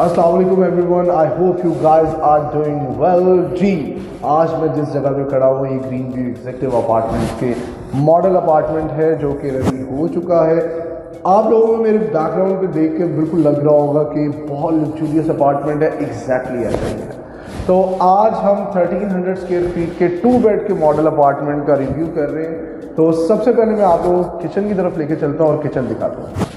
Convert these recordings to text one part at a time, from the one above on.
अस्सलाम वालेकुम everyone, I hope you guys are doing well. जी, आज मैं जिस जगह पे खड़ा हूँ ये ग्रीन व्यू एग्जीक्यूटिव अपार्टमेंट के मॉडल अपार्टमेंट है जो कि रेडी हो चुका है। आप लोगों को मेरे बैकग्राउंड पे देख के बिल्कुल लग रहा होगा कि बहुत लग्जूरियस अपार्टमेंट है। एग्जैक्टली ऐसा ही है। तो आज हम 1300 स्क्वायर फीट के 2 बेड के मॉडल अपार्टमेंट का रिव्यू कर रहे हैं। तो सबसे पहले मैं आप लोगों को किचन की तरफ लेके चलता हूँ और किचन दिखाता हूँ।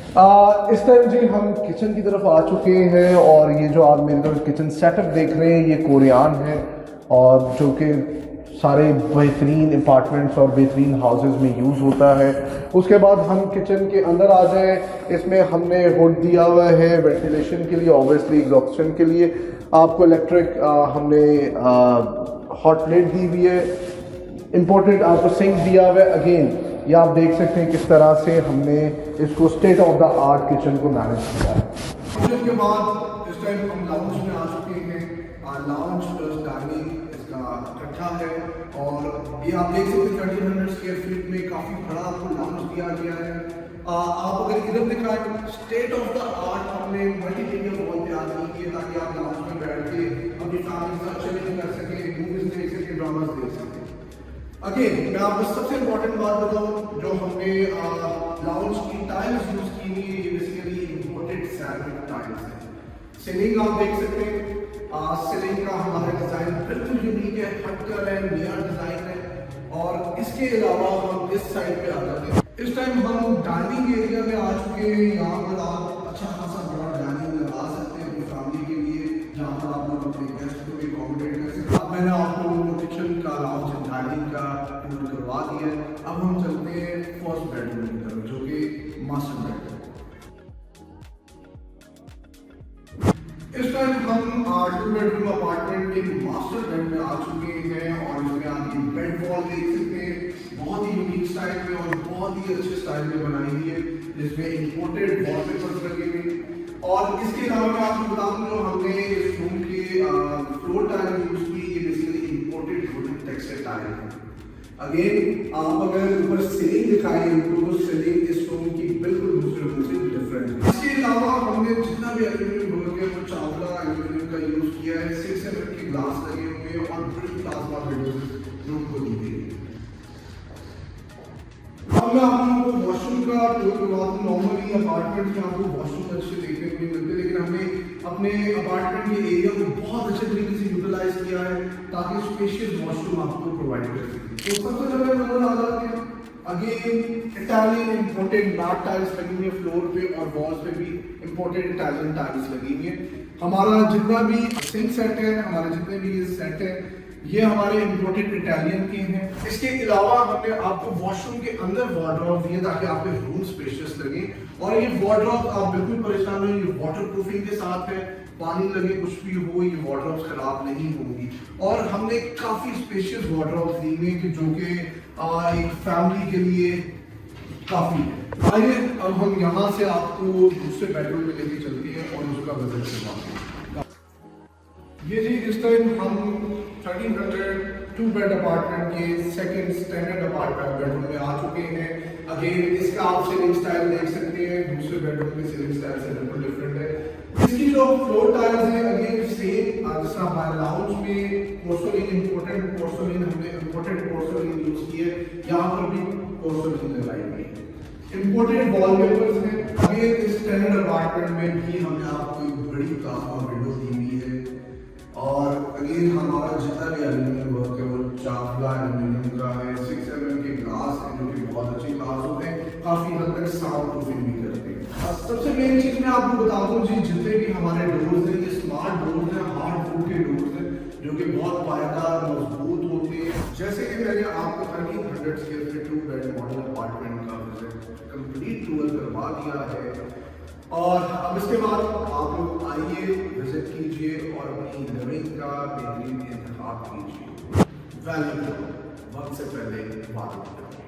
इस टाइम जी हम किचन की तरफ आ चुके हैं और ये जो आप मेरी तरफ किचन सेटअप देख रहे हैं ये कोरियान है और जो कि सारे बेहतरीन अपार्टमेंट्स और बेहतरीन हाउसेस में यूज़ होता है। उसके बाद हम किचन के अंदर आ जाएं, इसमें हमने हुड दिया हुआ है वेंटिलेशन के लिए, ऑब्वियसली एग्जॉस्शन के लिए। आपको इलेक्ट्रिक हमने हॉट प्लेट दी हुई है, इम्पोर्टेड आपको सिंक दिया हुआ है। अगेन ये आप देख सकते हैं किस तरह से हमने इसको state of the art kitchen को मैनेज किया है। किचन के बाद इस टाइम हम लाउंज में आ चुके हैं। लाउंज प्लस डाइनिंग इसका इकट्ठा है और ये आप देख सकते हैं 1300 स्क्वायर फीट में काफ़ी बड़ा आपको लाउंज दिया गया है। आप अगर इधर दिखाएं स्टेट ऑफ द आर्ट हमने मल्टीमीडिया वॉल तैयार की है ताकि आप लाउंज में बैठ के अपनी फैमिली के साथ चिलिंग कर सकें, मूवीज देख सकें, ड्रामास देख सकें। अगेन मैं आपको सबसे इम्पोर्टेंट बात बताऊं, जो हमने लाउंज की टाइल्स यूज की हुई है ये बेसिकली इंपोर्टेड सैरामिक टाइल्स है। सीलिंग आप देख सकते हैं, सीलिंग का हमारा डिजाइन बिल्कुल यूनिक है, हटकर है, नया डिजाइन है। और इसके अलावा हम इस साइड पे आ जाते हैं। इस टाइम हम डाइनिंग एरिया में आ चुके हैं। यहाँ पर आप अच्छा खासा बड़ा डाइनिंग लगा सकते हैं अपनी फैमिली के लिए, जहाँ पर आप लोग अपने गेस्ट को भी अकोमोडेट कर सकते हैं। अब मैंने आप लोगों को किचन का लाउंज डाइनिंग का टूर करवा दिया है। अब हम चलते हैं फर्स्ट बेडरूम की तरफ जो कि मास्टर बेडरूम। इस टाइम हम 2 बेडरूम अपार्टमेंट के मास्टर बेड में आ चुके हैं और इसमें आप ये बेड वॉल देख सकते हैं, बहुत ही यूनिक स्टाइल में और बहुत ही अच्छे स्टाइल में बनाई हुई है जिसमें इंपोर्टेड वॉलपेपर्स लगे हुए। और इसके अलावा मैं आपको बताऊं जो हमने इस रूम के फ्लोर टाइल यूज की ये basically imported wooden texture tile है। अगेन आप अगर ऊपर सीलिंग दिखाएं तो सीलिंग इस रूम की बिल्कुल दूसरे रूम से डिफरेंट है। इसके अलावा हमने जितना भी एल्यूमिनियम वर्क है वो चावला एल्यूमिनियम का यूज किया है। 6 mm के ग्लास लगे हुए हैं और बड़ी ग्लास वाला विंडोज रूम को दी गई है। अब मैं आप लोगों को वॉशरूम का टूर करवा दूं। नॉर्मली अपार्टमेंट में आपको वॉशरूम अच्छे देखने को नहीं मिलते, लेकिन हमने अपने अपार्टमेंट के एरिया को बहुत अच्छे तरीके से यूटिलाइज किया है ताकि स्पेशियस वॉशरूम आपको प्रोवाइड कर सकें। तो सबसे पहले नजर आ जाते हैं again Italian imported matt tiles लगी हुई है फ्लोर पे और वॉल्स पे भी इंपोर्टेड इटालियन टाइल्स लगी हुई है। हमारा जितना भी सिंक सेट है, हमारे जितने भी ये सेट है ये हमारे इंपोर्टेड इटालियन के हैं। इसके अलावा हमने आपको वॉशरूम के अंदर वार्डरोब दिए ताकि आपके रूम स्पेशियस लगे। और ये वार्डरोब आप बिल्कुल परेशान हो, ये वाटर प्रूफिंग के साथ है, पानी लगे कुछ भी हो ये वार्डरोब खराब नहीं होंगी। और हमने काफी स्पेशियस वार्डरोब दी हुई कि जो कि एक फैमिली के लिए काफी है। आइए अब हम यहाँ से आपको दूसरे बेडरूम में लेके चलते हैं और उसका विजिट करवाते हैं। ये जी इस टाइम हम 1300 2 बेड अपार्टमेंट के सेकंड स्टैंडर्ड अपार्टमेंट बेडरूम में आ चुके हैं। अगेन इसका आप सीलिंग स्टाइल देख सकते हैं, दूसरे बेडरूम में सीलिंग स्टाइल से बिल्कुल डिफरेंट है। इसकी जो फ्लोर टाइल्स है अगेन सेम जैसा हमारे लाउंज में पोर्सोलिन इम्पोर्टेंट पोर्सोलिन हमने इम्पोर्टेंट पोर्सोलिन यूज की है, यहाँ पर भी पोर्सोलिन लगाई हुई है। इम्पोर्टेंट वॉलपेपर्स हैं। अगेन इस स्टैंडर्ड अपार्टमेंट में भी हमने आपको एक बड़ी प्लाज्मा विंडो दी हुई है और अगेन हमारा जितना भी एल्यूमिनियम वर्क है वो चाफला एल्यूमिनियम का है। 6 mm के ग्लास हैं जो कि बहुत अच्छे ग्लास होते हैं, काफी हद तक साउंड प्रूफिंग भी करते हैं। सबसे मेन चीज मैं आपको बता दूं जी, जितने भी हमारे डोर्स हैं ये स्मार्ट डोर्स हैं, हार्डवुड के डोर्स हैं जो कि बहुत पायदार मजबूत होते हैं। जैसे कि मैंने आपको 1300 square feet 2 bed model apartment का कंप्लीट टूर करवा दिया है और अब इसके बाद आप लोग आइए, विजिट कीजिए और अपनी लिविंग का बेहतरीन इंतखाब कीजिए। वैल्यू वक्त से पहले बात करें।